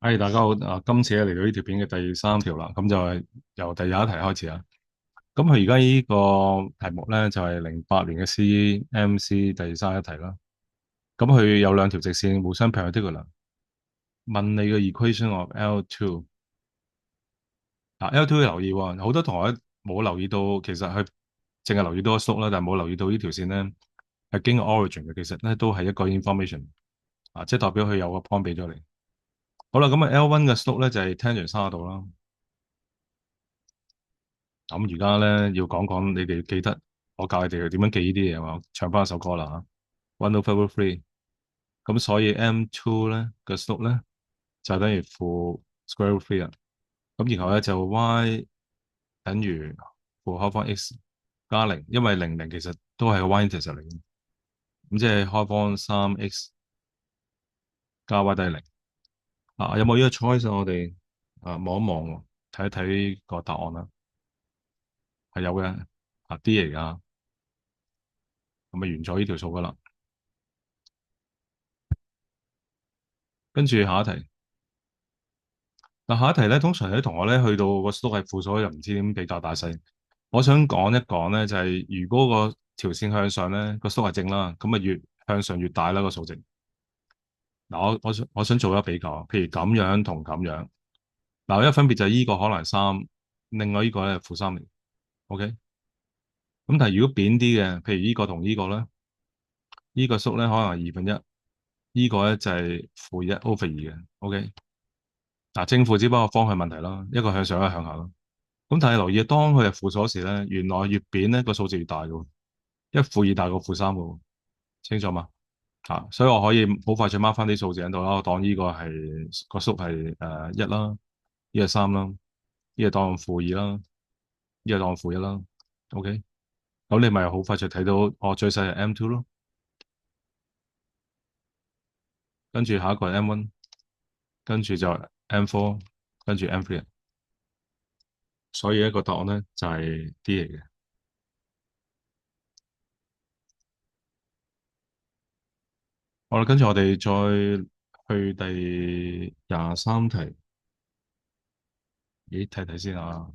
大家好，今次咧嚟到呢條片嘅第三條啦，咁就係由第廿一題開始啊。咁佢而家呢個題目咧就係08年嘅 CMC 第三一題啦。咁佢有兩條直線互相 perpendicular，問你嘅 equation of L2。L2 要留意喎，好多同學冇留意到，其實佢淨係留意到個 slope 啦，但係冇留意到呢條線咧係經過 origin 嘅，其實咧都係一個 information 即係代表佢有個 point 俾咗你。好啦，咁啊 L1 嘅 slope 咧就係 tangent 30度啦。咁而家咧要講講，你哋要記得我教你哋點樣記呢啲嘢嘛？唱翻一首歌啦吓，One over three。咁所以 M2 咧嘅 slope 咧就等於負 square root three 啊。咁然後咧就 y 等於負開方 x 加零，因為00其實都係個 y-intercept 嚟嘅。咁即係開方3x 加 y 等於零。有冇呢個 choice 我哋望一望喎，睇一睇個答案啦。係有嘅，D 嚟噶，咁咪完咗呢條數噶啦。跟住下一題。嗱，下一題咧，通常有啲同學咧去到個 slope 係負數，又唔知點比較大細。我想講一講咧，就係如果個條線向上咧，個 slope 係正啦，咁啊越向上越大啦個數值。嗱，我想做一個比較，譬如咁樣同咁樣。嗱，一個分別就係依個可能係三，另外依個咧係負三嚟。OK，咁但係如果扁啲嘅，譬如依個同依個咧，依個 slope 咧可能係2分一，依個咧就係負1/2嘅。OK，嗱，正負只不過方向問題啦，一個向上，一個向下啦。咁但係留意，當佢係負數時咧，原來越扁咧個數字越大嘅喎，一負二大過負三嘅喎，清楚嘛？所以我可以好快脆 mark 翻啲數字喺度啦。我當呢個係個數係一啦，呢個三啦，呢個當負二啦，呢個當負一啦。OK，咁你咪好快脆睇到我最細係 M2 咯，跟住下一個係 M1，跟住就 M4，跟住 M3。所以一個答案咧就係 D 嚟嘅。好啦，跟住我哋再去第23題。咦，睇睇先啊。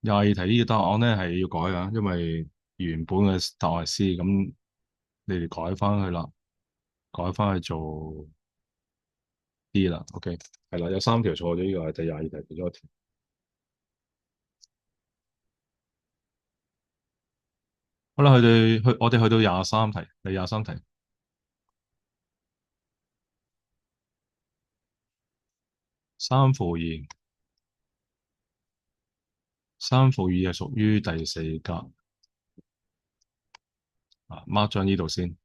22題呢個答案咧係要改啊，因為原本嘅答案係 C，咁你哋改翻去啦，改翻去做 D 啦。OK，係啦，有3條錯咗，呢個係第22題其中一條。好啦，我哋去到23題，第23題。3負2，3負2係屬於第四格，mark 咗呢度先。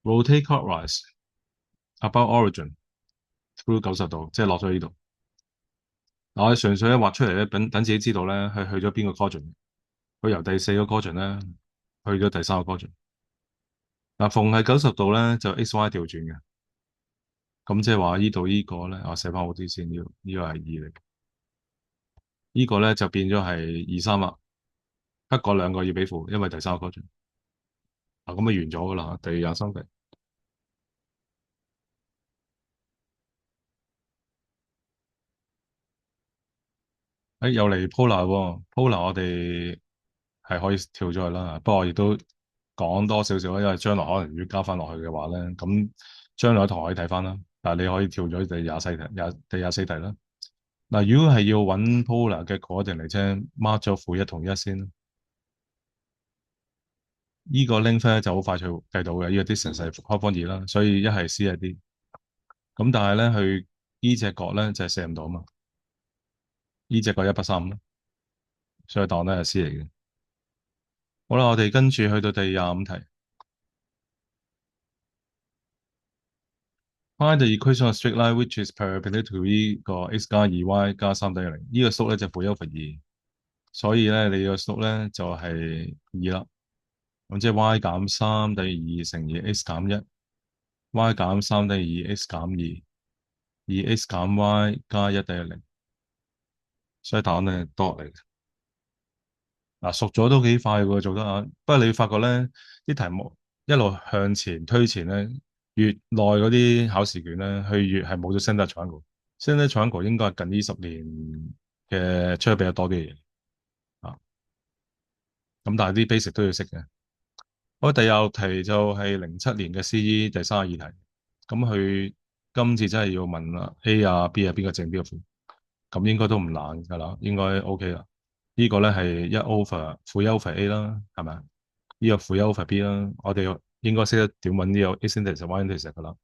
Rotate clockwise about origin through 90度，即係落咗呢度。嗱，我哋純粹咧畫出嚟咧，等自己知道咧，係去咗邊個 quadrant。佢由第四個 quadrant 咧去咗第三個 quadrant。嗱，逢係90度咧就 x y 調轉嘅，咁即係話呢度呢個咧，我寫翻好啲先，呢個係2嚟，呢個咧就變咗係2、3啦，得嗰兩個要俾負，因為第三個 quadrant。咁啊完咗噶啦，第23題。又嚟 Polar 喎，Polar 我哋係可以跳咗去啦，不過我亦都講多少少啦，因為將來可能要加翻落去嘅話咧，咁將來同學可以睇翻啦。但係你可以跳咗第24題啦。嗱，如果係要揾 Polar 嘅 coordinate 嚟啫，mark 咗負1同1先啦。呢個 length 咧就好快就計到嘅，呢個 distance 係開方二啦，所以一係 C 一 D。咁但係咧，佢呢隻角咧就係射唔到啊嘛，呢隻角135啦，所以答案咧係 C 嚟嘅。好啦，我哋跟住去到第25題。Find the equation of straight line which is perpendicular to 呢個 x 加2y 加3等於零。呢個 slope 咧就負1/2，所以咧你個 slope 咧就係2啦。咁即係 y 減3等於2乘以 x 減1，y 減3等於2 x 減2，2 x 減 y 加1等於零。所以答案咧係 dot 嚟嘅。嗱，熟咗都幾快喎，做得啊。不過你發覺咧啲題目。一路向前推前咧，越耐嗰啲考試卷咧，佢越係冇咗 standard triangle。standard triangle 應該係近呢10年嘅出得比較多啲嘅嘢啊。咁但係啲 basic 都要識嘅。我第二題就係07年嘅 CE 第32題。咁佢今次真係要問啦，A 啊 B 啊邊個正邊個負？咁應該都唔難噶啦，應該 OK 啦。呢個咧係一 over 負一 over A 啦，係咪啊？呢個負一 over B 啦，我哋應該識得點揾呢個 x index y index 噶啦。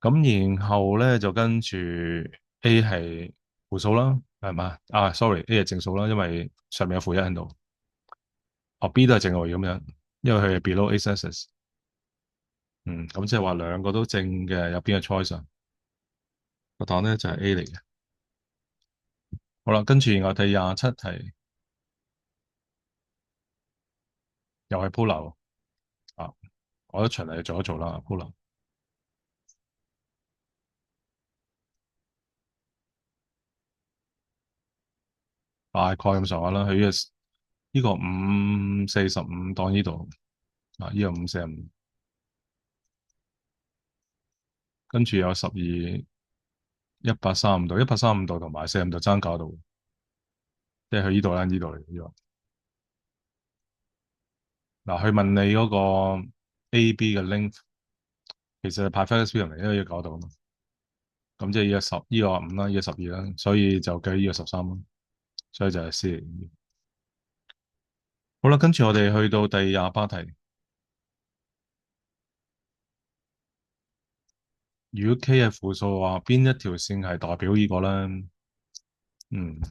咁然後咧就跟住 A 係負數啦，係嘛？啊，sorry，A 係正數啦，因為上面有負一喺度。哦，B 都係正位咁樣，因為佢係 below x axis。嗯，咁即係話兩個都正嘅，有邊個 choice 啊？個答案咧就係 A 嚟嘅。好啦，跟住然後第27題又係鋪流啊，我都循例做一做啦，鋪流大概咁上下啦。佢呢個545當呢度啊，呢個545，跟住有12 135度，135度同埋45度爭9度，即係去呢度啦，呢度嚟呢個。嗱，佢問你嗰個 AB 嘅 length，其實係 Pythagoras theorem 嚟，因為要搞到啊嘛。咁即係呢個10，呢個5啦，呢個12啦，所以就計呢個13咯，所以就係 C 嚟。好啦，跟住我哋去到第28題，如果 K 係負數嘅話，邊一條線係代表呢個咧？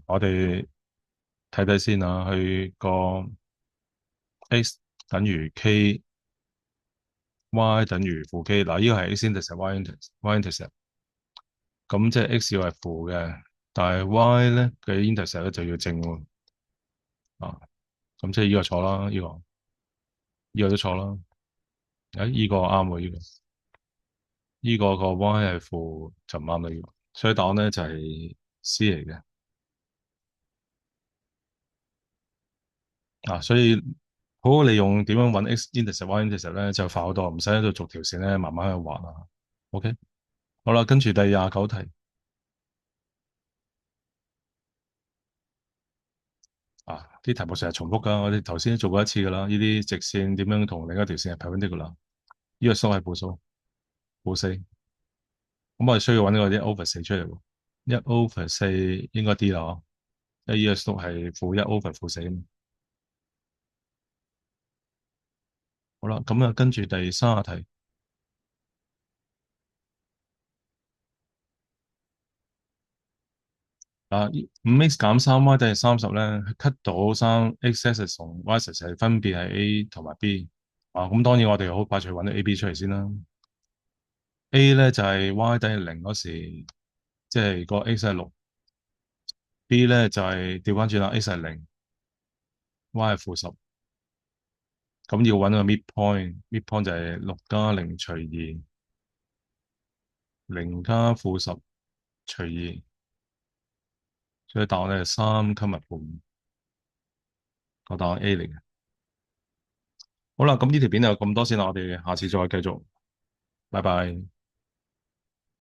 我哋睇睇先啊，佢個 x 等於 k，y 等於負 k。嗱，呢個係 x intercept，y intercept，y intercept。咁即係 x 要係負嘅，但係 y 咧嘅 intercept 咧就要正喎。啊，咁即係呢個錯啦，呢個都錯啦。呢個啱喎，呢個個 y 係負就唔啱啦，呢個。所以答案咧就係 C 嚟嘅。所以好好利用點樣揾 x intercept y intercept 咧，就快好多，唔使喺度逐條線咧慢慢去畫啊。OK，好啦，跟住第29題啲題目成日重複噶，我哋頭先都做過一次噶啦。呢啲直線點樣同另一條線係 perpendicular？呢個數係負數，負四。咁我哋需要揾個1/4出嚟喎。1/4應該 D 啦，嗬？因為呢個數係負1/負4啊嘛。好啦，咁啊跟住第30題。5x 減3y 等於30咧，cut 到3x axis 同 y axis 係分別係 A 同埋 B。咁當然我哋好快脆揾到 A、B 出嚟先啦。A 咧就係 y 等於零嗰時，即係個 x 係6；B 咧就係調翻轉啦，x 係0，y 係負10。咁要揾個 midpoint，midpoint 就係6+0除2，0+負10除2，所以答案咧係3/半，個答案 A 嚟嘅。好啦，咁呢條片就咁多先啦，我哋下次再繼續，拜拜。